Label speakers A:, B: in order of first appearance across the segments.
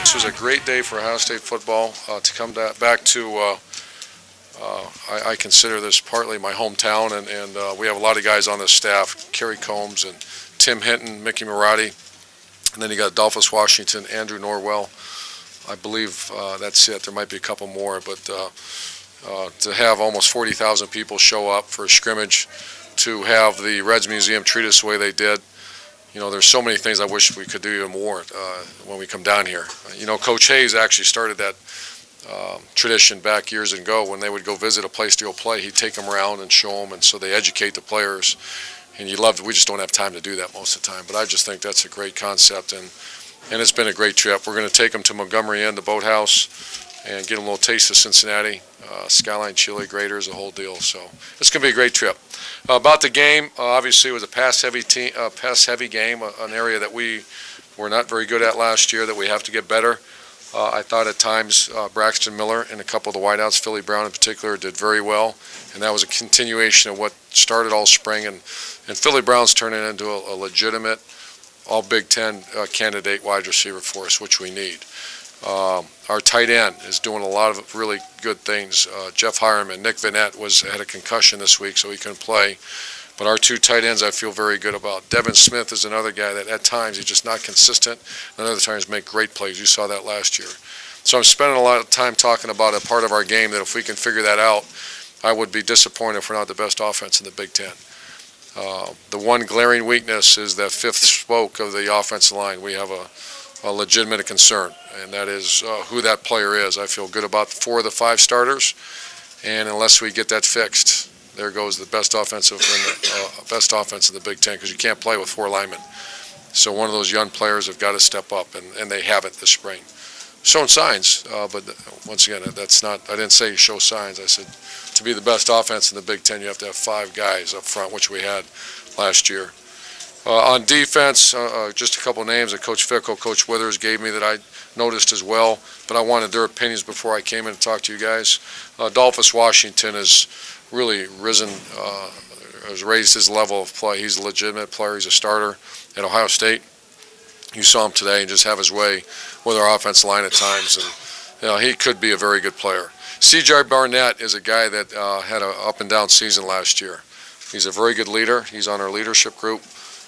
A: This was a great day for Ohio State football. To come back to, I consider this partly my hometown, and we have a lot of guys on this staff, Kerry Combs and Tim Hinton, Mickey Marotti, and then you got Adolphus Washington, Andrew Norwell. I believe that's it. There might be a couple more, but to have almost 40,000 people show up for a scrimmage, to have the Reds Museum treat us the way they did, you know, there's so many things I wish we could do even more when we come down here. You know, Coach Hayes actually started that tradition back years ago when they would go visit a place to go play. He'd take them around and show them, and so they educate the players. And we just don't have time to do that most of the time. But I just think that's a great concept, and it's been a great trip. We're going to take them to Montgomery Inn, the boathouse, and get them a little taste of Cincinnati, Skyline Chili, Graders, the whole deal. So it's going to be a great trip. About the game, obviously it was a pass-heavy game, an area that we were not very good at last year that we have to get better. I thought at times Braxton Miller and a couple of the wideouts, Philly Brown in particular, did very well, and that was a continuation of what started all spring. And Philly Brown's turning into a legitimate all Big Ten candidate wide receiver for us, which we need. Our tight end is doing a lot of really good things. Jeff Hireman, Nick Vanette had a concussion this week, so he couldn't play. But our two tight ends I feel very good about. Devin Smith is another guy that at times he's just not consistent, and other times make great plays. You saw that last year. So I'm spending a lot of time talking about a part of our game that if we can figure that out, I would be disappointed if we're not the best offense in the Big Ten. The one glaring weakness is that fifth spoke of the offensive line. We have a legitimate concern, and that is who that player is. I feel good about 4 of the 5 starters, and unless we get that fixed, there goes the best offense in the Big Ten, because you can't play with 4 linemen. So one of those young players have got to step up, and they haven't this spring. Shown signs, but once again, that's not. I didn't say show signs. I said to be the best offense in the Big Ten, you have to have 5 guys up front, which we had last year. On defense, just a couple names that Coach Fickle, Coach Withers gave me that I noticed as well, but I wanted their opinions before I came in to talk to you guys. Adolphus Washington has really risen, has raised his level of play. He's a legitimate player. He's a starter at Ohio State. You saw him today and just have his way with our offensive line at times, and you know, he could be a very good player. C.J. Barnett is a guy that had an up-and-down season last year. He's a very good leader. He's on our leadership group.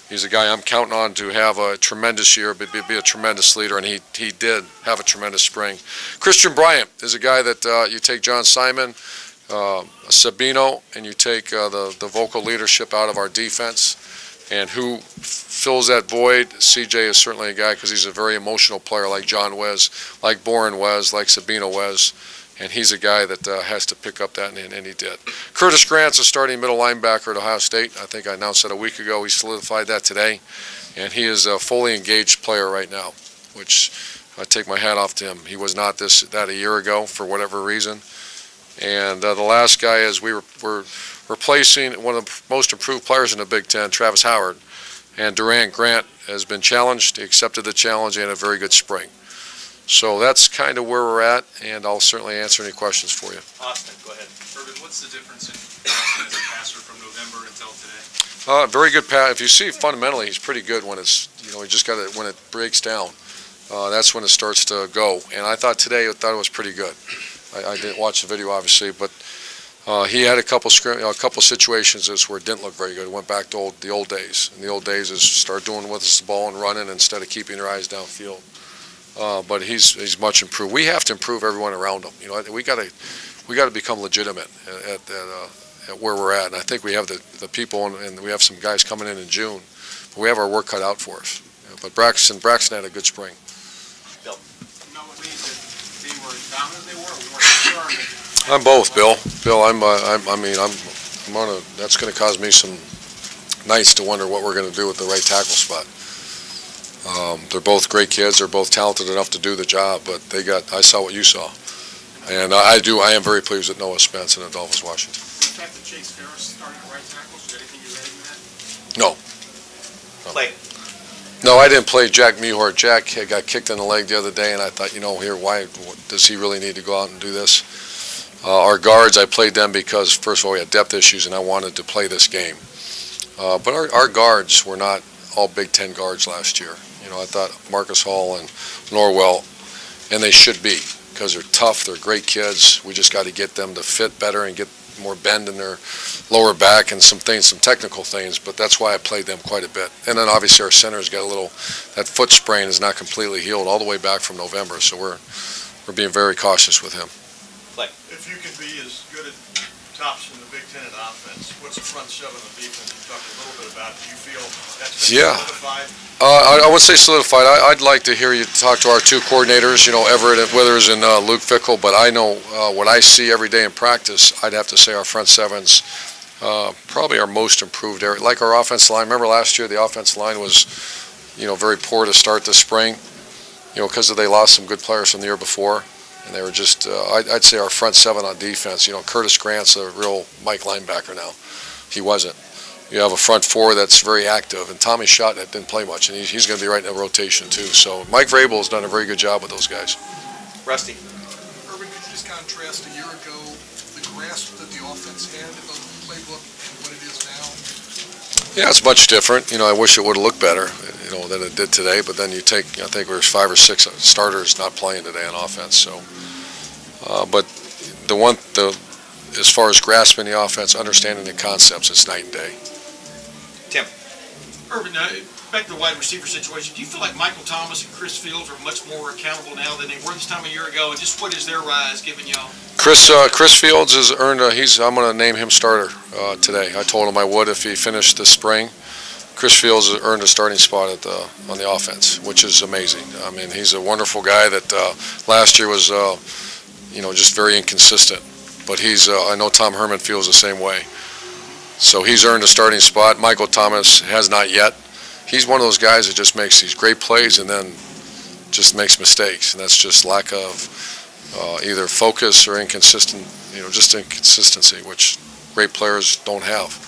A: He's a guy I'm counting on to have a tremendous year, but be a tremendous leader, and he did have a tremendous spring. Christian Bryant is a guy that you take John Simon, Sabino, and you take the vocal leadership out of our defense, and who fills that void. CJ is certainly a guy because he's a very emotional player like John was, like Boren was, like Sabino was, and he's a guy that has to pick up that, and he did. Curtis Grant's a starting middle linebacker at Ohio State. I think I announced that a week ago. He solidified that today, and he is a fully engaged player right now, which I take my hat off to him. He was not that a year ago for whatever reason. And the last guy is we're replacing one of the most improved players in the Big Ten, Travis Howard. And Durant Grant has been challenged. He accepted the challenge and had a very good spring. So that's kind of where we're at, and I'll certainly answer any questions for you.
B: Austin, go ahead. Urban, what's the difference in Austin as a passer from November until today?
A: Very good pass. If you see, fundamentally, he's pretty good when it's, you know, he just got it when it breaks down. That's when it starts to go. And I thought today, it was pretty good. I didn't watch the video, obviously, but he had a couple situations where it didn't look very good. It went back to the old days. And the old days is start doing with the ball and running instead of keeping your eyes downfield. But he's much improved. We have to improve everyone around him. You know, we got to become legitimate at where we're at. And I think we have the people, and we have some guys coming in June. But we have our work cut out for us. You know, but Braxton had a good spring.
B: Bill.
A: I'm both, Bill. Bill, that's going to cause me some nights to wonder what we're going to do with the right tackle spot. They're both great kids. They're both talented enough to do the job, but I saw what you saw. And I am very pleased with Noah Spence and Adolphus Washington.
C: The fact that Chase Ferris started at right tackle, is there anything you're reading with that?
A: No.
B: Play.
A: No, I didn't play Jack Mehort. Jack got kicked in the leg the other day, and I thought, you know, why does he really need to go out and do this? Our guards, I played them because, first of all, we had depth issues, and I wanted to play this game. But our guards were not all Big Ten guards last year. You know, I thought Marcus Hall and Norwell and they should be, because they're tough, they're great kids. We just got to get them to fit better and get more bend in their lower back and some technical things, but that's why I played them quite a bit. And then obviously our center's got a little, that foot sprain is not completely healed all the way back from November, so we're being very cautious with him.
D: If you can be as good at tops in the Big Ten in offense, what's the front seven of defense? You talked a little bit about. Do you feel that's been solidified?
A: I wouldn't say solidified. I'd like to hear you talk to our two coordinators, Everett and Withers and Luke Fickle, but I know what I see every day in practice, I'd have to say our front seven's probably our most improved area. Like our offensive line, remember last year the offensive line was, very poor to start the spring, because they lost some good players from the year before. And they were just, I'd say our front seven on defense, Curtis Grant's a real Mike linebacker now. He wasn't. You have a front four that's very active, and Tommy Schott didn't play much, and he's going to be right in the rotation too. So Mike Vrabel has done a very good job with those guys.
E: Rusty.
C: Urban, could you just contrast a year ago the grasp that the offense had of the playbook and what it is now?
A: Yeah, it's much different. I wish it would have looked better, than it did today. But then you take, I think there's 5 or 6 starters not playing today on offense. So, but as far as grasping the offense, understanding the concepts, it's night and day.
E: Tim.
C: Urban, back to the wide receiver situation, do you feel like Michael Thomas and Chris Fields are much more accountable now than they were this time a year ago? And just what is their rise given y'all?
A: Chris Fields has earned I'm going to name him starter today. I told him I would if he finished this spring. Chris Fields has earned a starting spot on the offense, which is amazing. I mean, he's a wonderful guy that last year was, just very inconsistent. But I know Tom Herman feels the same way. So he's earned a starting spot. Michael Thomas has not yet. He's one of those guys that just makes these great plays and then just makes mistakes, and that's just lack of either focus or inconsistent, just inconsistency, which great players don't have.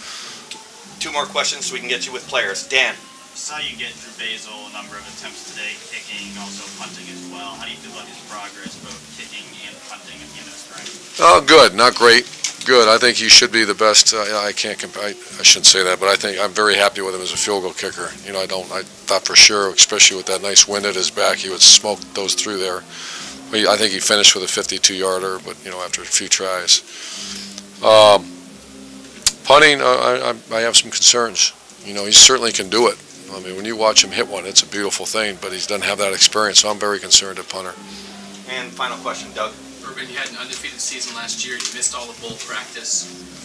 E: 2 more questions so we can get you with players. Dan.
F: Saw you get Drew Basil a number of attempts today, kicking, also punting as well. How do you feel about his progress, both kicking and punting at the end of the spring?
A: Oh, good, not great. Good. I think he should be the best. I can't compare. I shouldn't say that, but I think I'm very happy with him as a field goal kicker. I thought for sure, especially with that nice wind at his back, he would smoke those through there. I think he finished with a 52-yarder, but after a few tries. Punting, I have some concerns. He certainly can do it. I mean, when you watch him hit one, it's a beautiful thing, but he doesn't have that experience, so I'm very concerned at punter.
E: And final question, Doug.
B: Urban, you had an undefeated season last year. You missed all the bowl practice.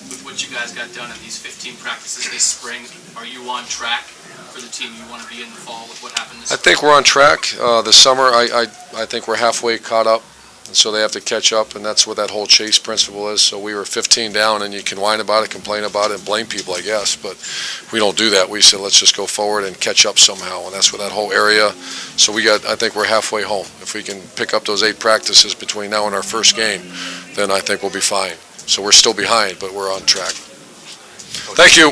B: With what you guys got done in these 15 practices this spring, are you on track for the team you want to be in the fall with what happened this
A: I think we're on track. This summer, I think we're halfway caught up, and so they have to catch up, and that's what that whole chase principle is. So we were 15 down, and you can whine about it, complain about it, and blame people, I guess, but we don't do that. We said, let's just go forward and catch up somehow, and that's what that whole area. So I think we're halfway home. If we can pick up those 8 practices between now and our first game, then I think we'll be fine. So we're still behind, but we're on track. Thank you.